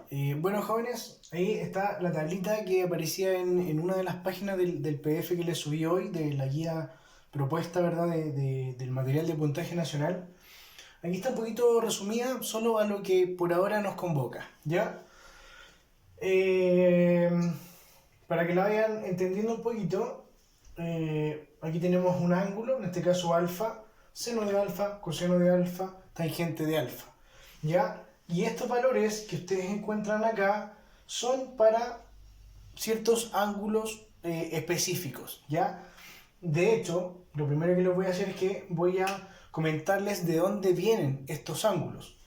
Bueno, jóvenes, ahí está la tablita que aparecía en una de las páginas del PDF que les subí hoy, de la guía propuesta, ¿verdad?, del material de puntaje nacional. Aquí está un poquito resumida, solo a lo que por ahora nos convoca, ¿ya? Eh, para que la vayan entendiendo un poquito, aquí tenemos un ángulo, en este caso alfa, seno de alfa, coseno de alfa, tangente de alfa, ¿ya? Y estos valores que ustedes encuentran acá son para ciertos ángulos específicos, ¿ya? De hecho, lo primero que les voy a hacer es que voy a comentarles de dónde vienen estos ángulos.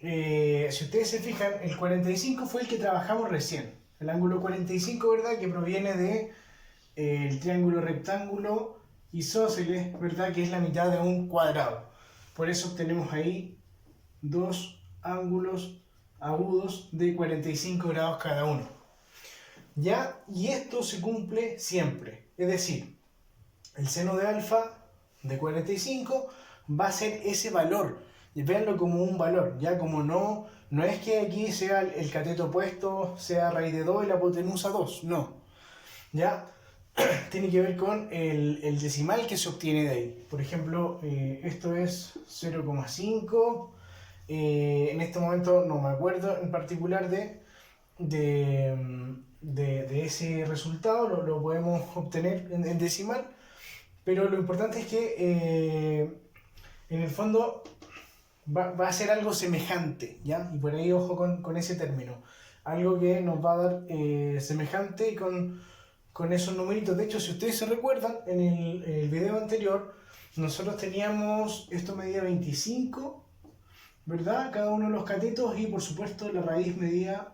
Si ustedes se fijan, el 45 fue el que trabajamos recién. El ángulo 45, ¿verdad? Que proviene de el triángulo rectángulo isósceles, ¿verdad? Que es la mitad de un cuadrado. Por eso obtenemos ahí dos ángulos agudos de 45 grados cada uno. ¿Ya? Y esto se cumple siempre. Es decir, el seno de alfa de 45 va a ser ese valor. Y véanlo como un valor, ya como no es que aquí sea el cateto opuesto, sea raíz de 2 y la hipotenusa 2, no. ¿Ya? Tiene que ver con el decimal que se obtiene de ahí. Por ejemplo, esto es 0,5. En este momento no me acuerdo en particular de ese resultado, lo podemos obtener en decimal, pero lo importante es que en el fondo va a ser algo semejante, ¿ya? Y por ahí ojo con ese término. Algo que nos va a dar semejante y con esos numeritos. De hecho, si ustedes se recuerdan, en el video anterior, nosotros teníamos, esto medía 25, ¿verdad? Cada uno de los catetos y por supuesto la raíz medía,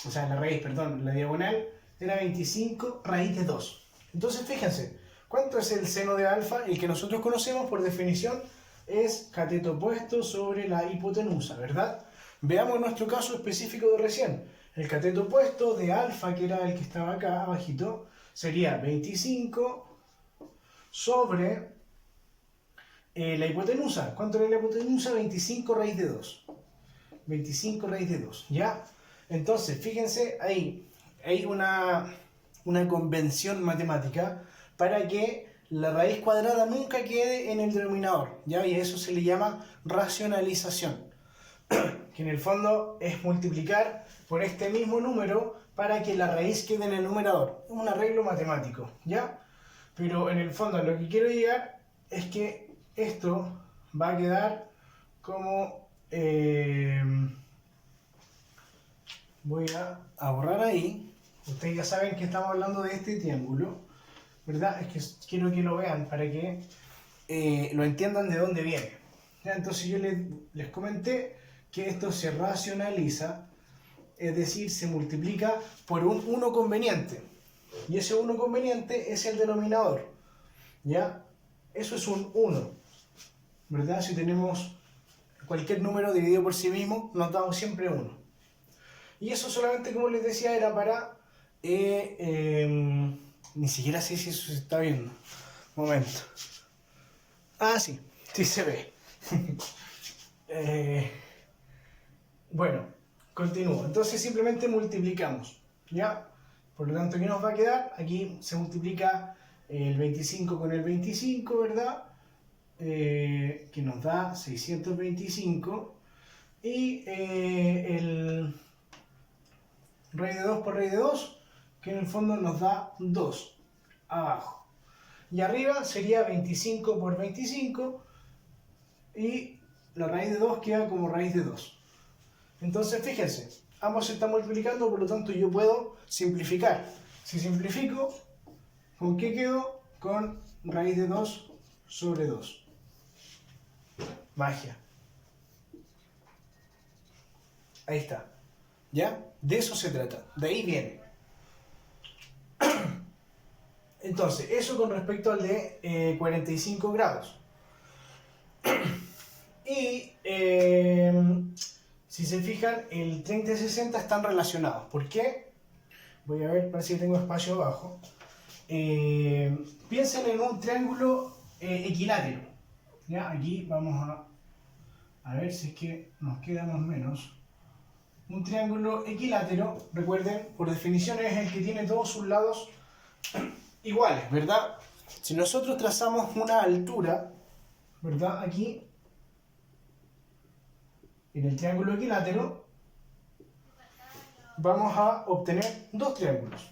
o sea, la diagonal era 25 raíz de 2. Entonces, fíjense, ¿cuánto es el seno de alfa? El que nosotros conocemos por definición es cateto opuesto sobre la hipotenusa, ¿verdad? Veamos nuestro caso específico de recién. El cateto opuesto de alfa, que era el que estaba acá abajito, sería 25 sobre la hipotenusa. ¿Cuánto era la hipotenusa? 25 raíz de 2. 25 raíz de 2, ¿ya? Entonces, fíjense, hay una convención matemática para que la raíz cuadrada nunca quede en el denominador, ¿ya? Y a eso se le llama racionalización, que en el fondo es multiplicar por este mismo número para que la raíz quede en el numerador. Es un arreglo matemático, ¿ya? Pero en el fondo a lo que quiero llegar es que esto va a quedar como... voy a borrar ahí. Ustedes ya saben que estamos hablando de este triángulo, ¿verdad? Es que quiero que lo vean para que lo entiendan de dónde viene. ¿Ya? Entonces yo les comenté que esto se racionaliza, es decir, se multiplica por un 1 conveniente. Y ese 1 conveniente es el denominador. ¿Ya? Eso es un 1. ¿Verdad? Si tenemos cualquier número dividido por sí mismo, nos damos siempre 1. Y eso solamente, como les decía, era para... ni siquiera sé si eso se está viendo. Momento. Ah, sí, sí se ve. Bueno, continúo. Entonces simplemente multiplicamos, ¿ya? Por lo tanto, ¿qué nos va a quedar? Aquí se multiplica el 25 con el 25, ¿verdad? Que nos da 625. Y el raíz de 2 por raíz de 2, que en el fondo nos da 2 abajo. Y arriba sería 25 por 25 y la raíz de 2 queda como raíz de 2. Entonces, fíjense, ambos se están multiplicando, por lo tanto yo puedo simplificar. Si simplifico, ¿con qué quedo? Con raíz de 2 sobre 2. Magia. Ahí está. ¿Ya? De eso se trata. De ahí viene. Entonces, eso con respecto al de 45 grados. Y si se fijan, el 30 y 60 están relacionados. ¿Por qué? Voy a ver, parece que tengo espacio abajo. Piensen en un triángulo equilátero. ¿Ya? Aquí vamos a ver si es que nos queda más o menos. un triángulo equilátero, recuerden, por definición es el que tiene todos sus lados iguales, ¿verdad? Si nosotros trazamos una altura, ¿verdad? Aquí, en el triángulo equilátero, vamos a obtener dos triángulos.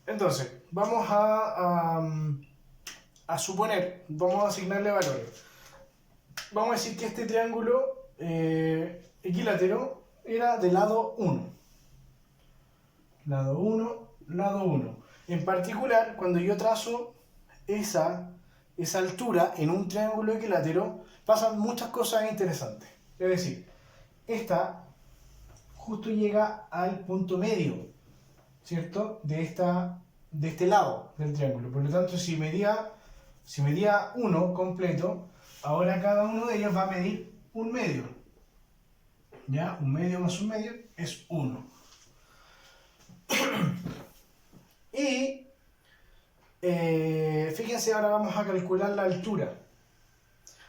Entonces, vamos a suponer, vamos a asignarle valores. Vamos a decir que este triángulo equilátero era de lado 1. Lado 1, lado 1. En particular, cuando yo trazo esa altura en un triángulo equilátero, pasan muchas cosas interesantes. Es decir, esta justo llega al punto medio, ¿cierto? De este lado del triángulo. Por lo tanto, si medía 1 completo, ahora cada uno de ellos va a medir un medio. ¿Ya? Un medio más un medio es 1. Y fíjense, ahora vamos a calcular la altura.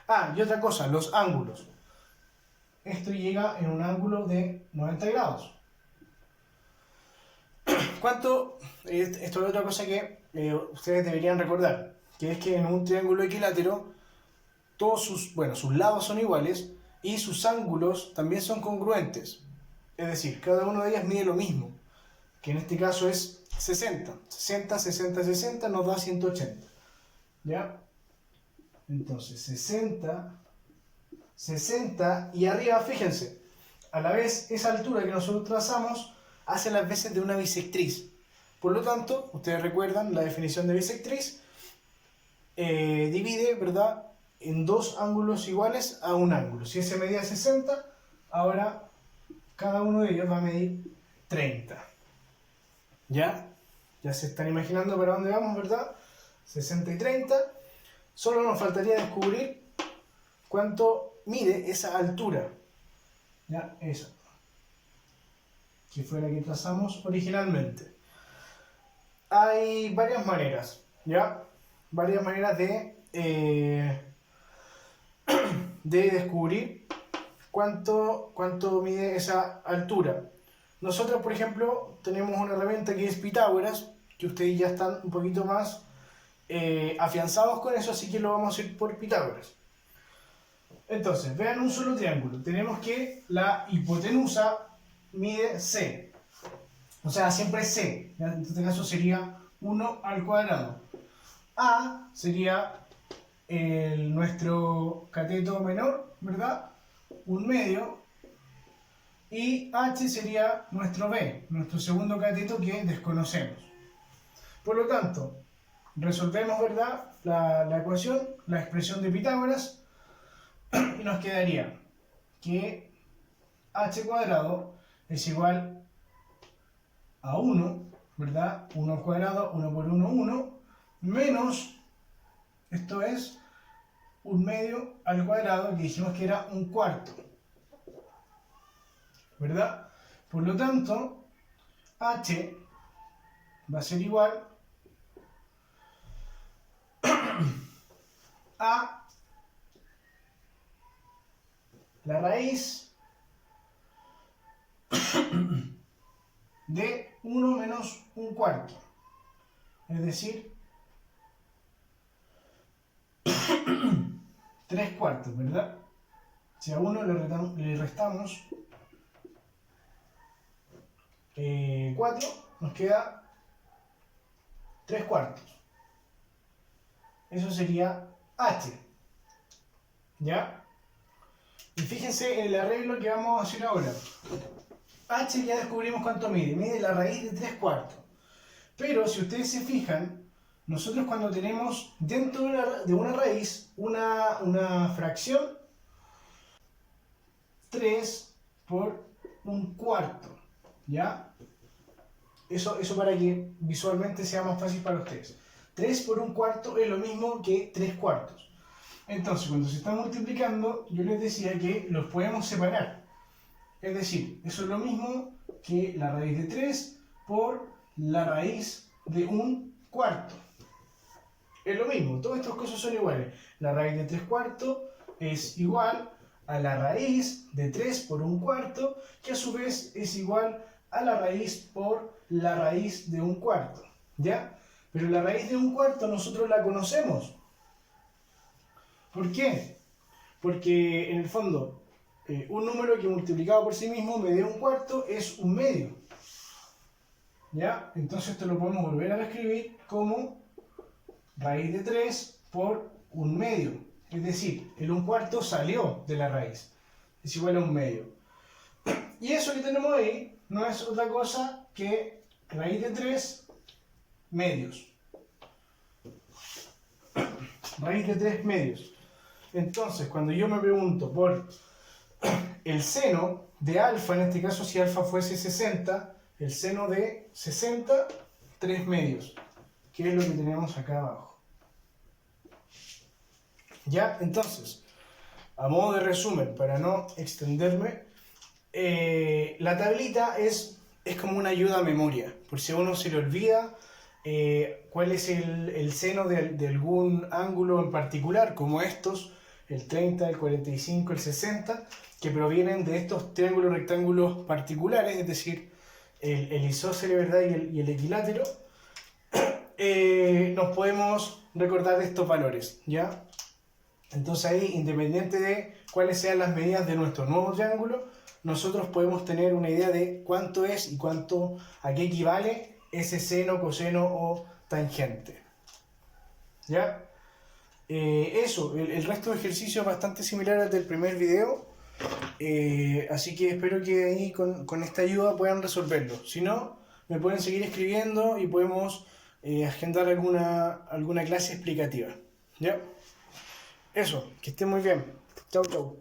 Ah, y otra cosa, los ángulos. Esto llega en un ángulo de 90 grados. ¿Cuánto? Esto es otra cosa que ustedes deberían recordar, que es que en un triángulo equilátero todos sus lados son iguales y sus ángulos también son congruentes. Es decir, cada uno de ellos mide lo mismo, que en este caso es 60. 60, 60, 60 nos da 180. ¿Ya? Entonces, 60, 60 y arriba, fíjense, a la vez esa altura que nosotros trazamos hace las veces de una bisectriz. Por lo tanto, ustedes recuerdan la definición de bisectriz, divide, ¿verdad?, en dos ángulos iguales a un ángulo. Si ese medía 60, ahora cada uno de ellos va a medir 30. ¿Ya? Ya se están imaginando para dónde vamos, ¿verdad? 60 y 30. Solo nos faltaría descubrir cuánto mide esa altura. ¿Ya? Esa. Que fue la que trazamos originalmente. Hay varias maneras, ¿ya? Varias maneras de descubrir cuánto mide esa altura. Nosotros, por ejemplo, tenemos una herramienta que es Pitágoras, que ustedes ya están un poquito más afianzados con eso, así que lo vamos a hacer por Pitágoras. Entonces, vean un solo triángulo. Tenemos que la hipotenusa mide C. O sea, siempre es C. En este caso sería 1 al cuadrado. A sería nuestro cateto menor, ¿verdad? Un medio. Y H sería nuestro B, nuestro segundo cateto que desconocemos. Por lo tanto, resolvemos, ¿verdad?, la ecuación, la expresión de Pitágoras, y nos quedaría que h cuadrado es igual a 1, ¿verdad? 1 al cuadrado, 1 por 1, 1, menos, esto es, un medio al cuadrado, que dijimos que era un cuarto, ¿verdad? Por lo tanto, h va a ser igual a la raíz de 1 menos un cuarto, es decir, 3 cuartos, ¿verdad? Si a 1 le restamos 4, nos queda 3 cuartos. Eso sería h, ¿ya? Y fíjense en el arreglo que vamos a hacer ahora. H ya descubrimos cuánto mide. Mide la raíz de 3 cuartos. Pero si ustedes se fijan, nosotros cuando tenemos dentro de una raíz una fracción, 3 por un cuarto, ¿ya? Eso para que visualmente sea más fácil para ustedes. 3 por un cuarto es lo mismo que 3 cuartos. Entonces, cuando se están multiplicando, yo les decía que los podemos separar. Es decir, eso es lo mismo que la raíz de 3 por la raíz de un cuarto. Es lo mismo, todas estas cosas son iguales. La raíz de 3 cuartos es igual a la raíz de 3 por 1/4, que a su vez es igual a la raíz por la raíz de 1/4, ¿ya? Pero la raíz de 1/4 nosotros la conocemos. ¿Por qué? Porque en el fondo, un número que multiplicado por sí mismo me dé 1/4 es 1/2. ¿Ya? Entonces esto lo podemos volver a escribir como raíz de 3 por 1/2. Es decir, el 1/4 salió de la raíz. Es igual a 1/2. Y eso que tenemos ahí no es otra cosa que raíz de 3 medios. Raíz de 3 medios. Entonces, cuando yo me pregunto por el seno de alfa, en este caso si alfa fuese 60, el seno de 60, 3 medios, que es lo que tenemos acá abajo. ¿Ya? Entonces, a modo de resumen, para no extenderme, la tablita es como una ayuda a memoria, por si a uno se le olvida cuál es el seno de algún ángulo en particular, como estos, el 30, el 45, el 60, que provienen de estos triángulos rectángulos particulares, es decir, el isósceles, ¿verdad? y el equilátero. Nos podemos recordar de estos valores, ¿ya? Entonces ahí, independiente de cuáles sean las medidas de nuestro nuevo triángulo, nosotros podemos tener una idea de cuánto es y a qué equivale ese seno, coseno o tangente. ¿Ya? Eso, el resto de ejercicio es bastante similar al del primer video, así que espero que ahí con esta ayuda puedan resolverlo. Si no, me pueden seguir escribiendo y podemos agendar alguna clase explicativa. ¿Ya? Eso, que estén muy bien. Chau, chau.